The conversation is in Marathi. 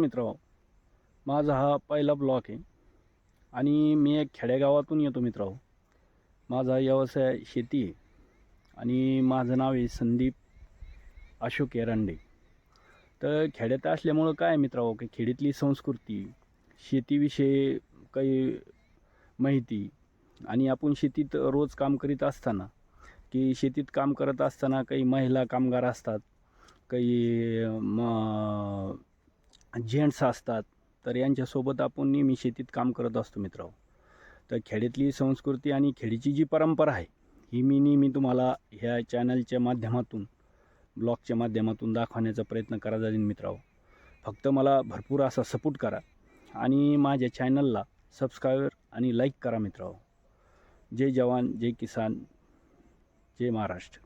मित्रांनो, माझा हा पहिला ब्लॉग आहे आणि मी एक खेडेगावातून येतो मित्रांनो. माझा व्यवसाय शेती आहे आणि माझं नाव आहे संदीप अशोक एरंडे. तर खेड्यात असल्यामुळं काय मित्रांनो, की खेड्यातली संस्कृती, शेतीविषयी काही माहिती आणि आपण शेतीत रोज काम करीत असताना, की शेतीत काम करत असताना काही महिला कामगार असतात, काही जेंट्स असतात. तर यांच्यासोबत आपण नेहमी शेतीत काम करत असतो मित्रांनो. तर खेड्यातली संस्कृती आणि खेडीची जी परंपरा आहे, ही मी नेहमी तुम्हाला ह्या चॅनलच्या माध्यमातून, ब्लॉगच्या माध्यमातून दाखवण्याचा प्रयत्न करत जाईन मित्रांनो. फक्त मला भरपूर असा सपोर्ट करा आणि माझ्या चॅनलला सबस्क्राईब आणि लाईक करा मित्रांनो. जय जवान, जय किसान, जय महाराष्ट्र.